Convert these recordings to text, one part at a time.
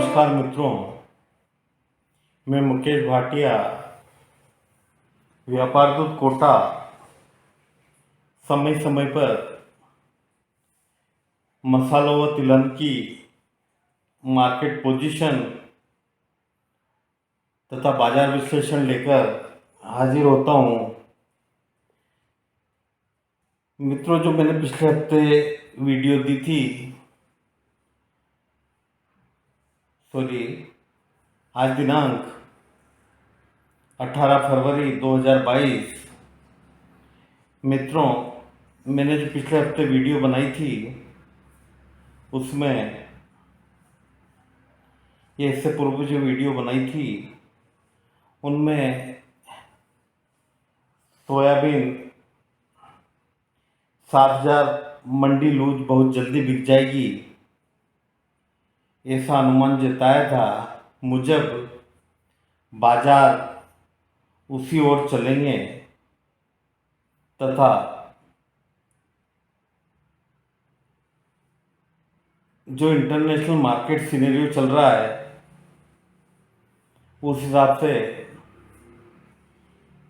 नमस्कार मित्रों, मैं मुकेश भाटिया, व्यापार दूत कोटा। समय समय पर मसालों व तिलहन की मार्केट पोजीशन तथा बाजार विश्लेषण लेकर हाजिर होता हूँ। मित्रों, जो मैंने पिछले हफ्ते वीडियो दी थी, आज दिनांक 18 फरवरी 2022। मित्रों, मैंने जो पिछले हफ्ते वीडियो बनाई थी उसमें ये इससे पूर्व जो वीडियो बनाई थी उनमें सोयाबीन 7,000 मंडी लूज बहुत जल्दी बिक जाएगी, ऐसा अनुमान जताया था। मुझब बाजार उसी ओर चलेंगे तथा जो इंटरनेशनल मार्केट सिनेरियो चल रहा है उस हिसाब से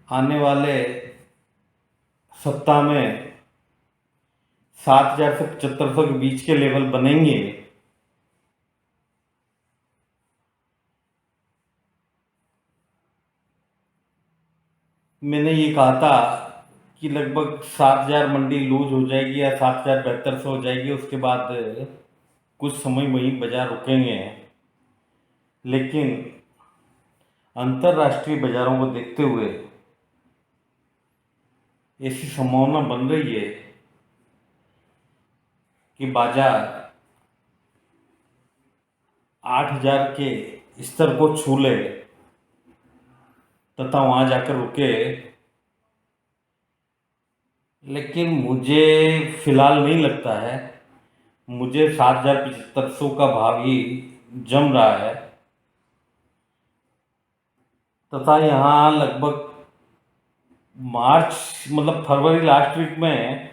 आने वाले सप्ताह में 7,000 से 7,500 के बीच के लेवल बनेंगे। मैंने ये कहा था कि लगभग 7,000 मंडी लूज हो जाएगी या 7,072 हो जाएगी, उसके बाद कुछ समय वहीं बाजार रुकेंगे। लेकिन अंतर्राष्ट्रीय बाजारों को देखते हुए ऐसी संभावना बन रही है कि बाजार 8,000 के स्तर को छू ले तथा वहां जाकर रुके। लेकिन मुझे फिलहाल नहीं लगता है, मुझे 7,075 का भाव ही जम रहा है तथा यहाँ लगभग फरवरी लास्ट वीक में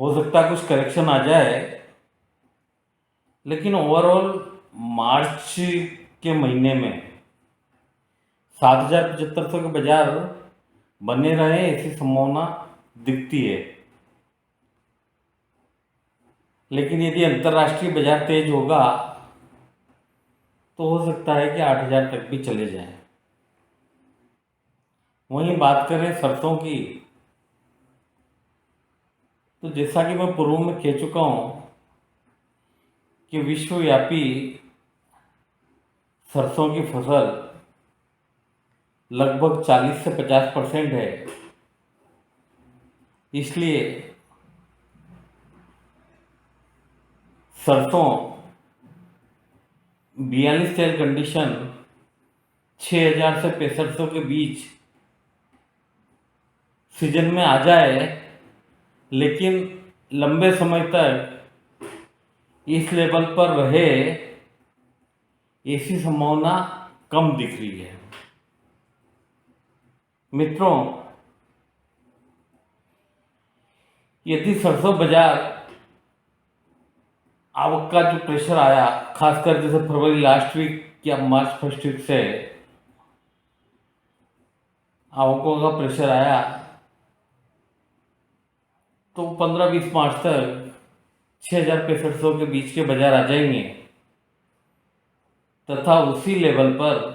हो सकता है कुछ करेक्शन आ जाए, लेकिन ओवरऑल मार्च के महीने में 7,075 के बाजार बने रहे ऐसी संभावना दिखती है। लेकिन यदि अंतर्राष्ट्रीय बाजार तेज होगा तो हो सकता है कि 8,000 तक भी चले जाएं। वहीं बात करें सरसों की, तो जैसा कि मैं पूर्व में कह चुका हूं कि विश्वव्यापी सरसों की फसल लगभग 40 से 50% है। इसलिए सरसों 42 सेल कंडीशन 6,000 से 6500 के बीच सीजन में आ जाए, लेकिन लंबे समय तक इस लेवल पर रहे ऐसी संभावना कम दिख रही है। मित्रों, यदि सरसों बाजार आवक का जो प्रेशर आया, खासकर जैसे फरवरी लास्ट वीक या मार्च फर्स्ट वीक से आवकों का प्रेशर आया, तो 15-20 मार्च तक 6,065 के बीच के बाजार आ जाएंगे तथा उसी लेवल पर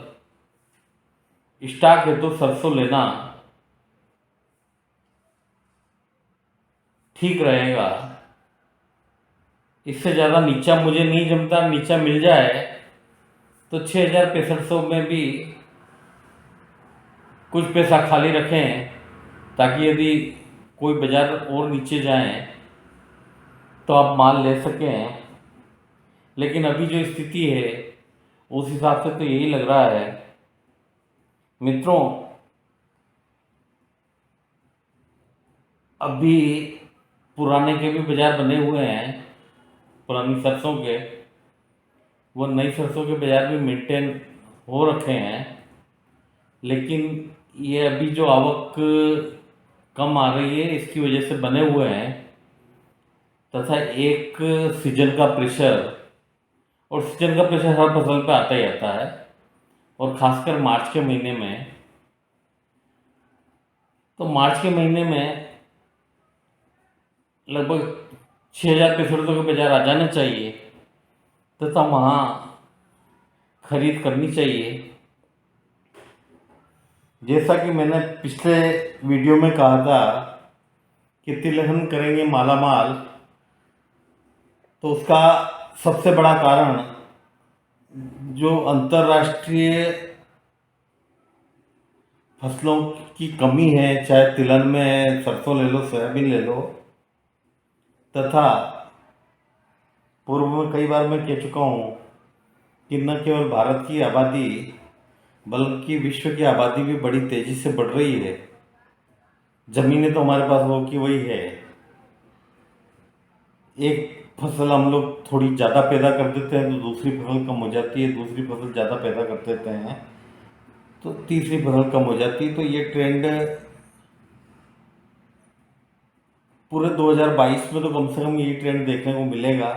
स्टॉक है तो सरसों लेना ठीक रहेगा। इससे ज़्यादा नीचा मुझे नहीं जमता, नीचा मिल जाए तो 6,065 में भी कुछ पैसा खाली रखें ताकि यदि कोई बाजार और नीचे जाए तो आप माल ले सकें। लेकिन अभी जो स्थिति है उस हिसाब से तो यही लग रहा है। मित्रों, अभी पुराने के भी बाजार बने हुए हैं, पुरानी सरसों के, वो नई सरसों के बाजार भी मेंटेन हो रखे हैं। लेकिन ये अभी जो आवक कम आ रही है इसकी वजह से बने हुए हैं तथा एक सीजन का प्रेशर और सीजन का प्रेशर हर फसल पे आता ही आता है, और ख़ासकर मार्च के महीने में। तो मार्च के महीने में लगभग 6,000 पैंसठ के बाजार आ जाना चाहिए तथा वहाँ खरीद करनी चाहिए। जैसा कि मैंने पिछले वीडियो में कहा था कि तिलहन करेंगे मालामाल, तो उसका सबसे बड़ा कारण जो अंतर्राष्ट्रीय फसलों की कमी है, चाहे तिलहन में है, सरसों ले लो, सोयाबीन ले लो, तथा पूर्व में कई बार मैं कह चुका हूँ कि न केवल भारत की आबादी बल्कि विश्व की आबादी भी बड़ी तेजी से बढ़ रही है। जमीनें तो हमारे पास वो की वही है, एक फसल हम लोग थोड़ी ज़्यादा पैदा कर देते हैं तो दूसरी फसल कम हो जाती है, दूसरी फसल ज़्यादा पैदा कर देते हैं तो तीसरी फसल कम हो जाती है। तो ये ट्रेंड पूरे 2022 में तो कम से कम यही ट्रेंड देखने को मिलेगा।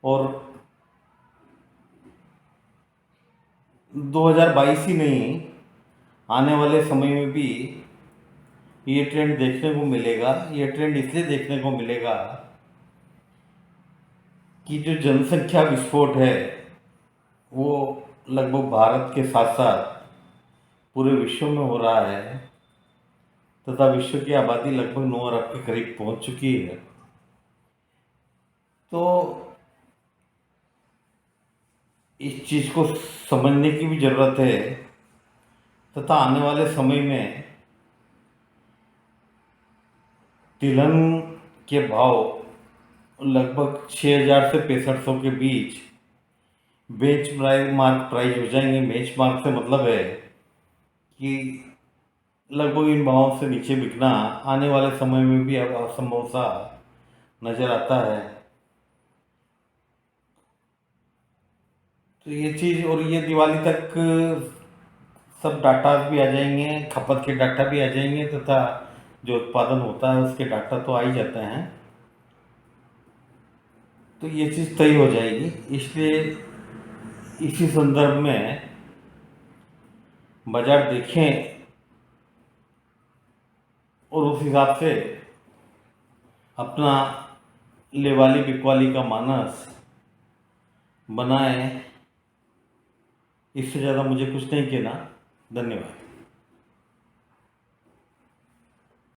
और 2022 ही नहीं, आने वाले समय में भी ये ट्रेंड देखने को मिलेगा। ये ट्रेंड इसलिए देखने को मिलेगा कि जो जनसंख्या विस्फोट है वो लगभग भारत के साथ साथ पूरे विश्व में हो रहा है, तथा विश्व की आबादी लगभग 9 अरब के करीब पहुंच चुकी है। तो इस चीज़ को समझने की भी ज़रूरत है, तथा आने वाले समय में तिलहन के भाव लगभग 6,000 से 6,500 के बीच बेंच मार्क प्राइस हो जाएंगे। बेंच मार्क से मतलब है कि लगभग इन भावों से नीचे बिकना आने वाले समय में भी अब असंभव सा नज़र आता है। तो ये चीज़, और ये दिवाली तक सब डाटा भी आ जाएंगे, खपत के डाटा भी आ जाएंगे, तथा जो उत्पादन होता है उसके डाटा तो आ ही जाते हैं। तो ये चीज़ तय हो जाएगी। इसलिए इसी संदर्भ में बाजार देखें और उस हिसाब से अपना लेवाली बिकवाली का मानस बनाएं। इससे ज़्यादा मुझे कुछ नहीं कहना। धन्यवाद।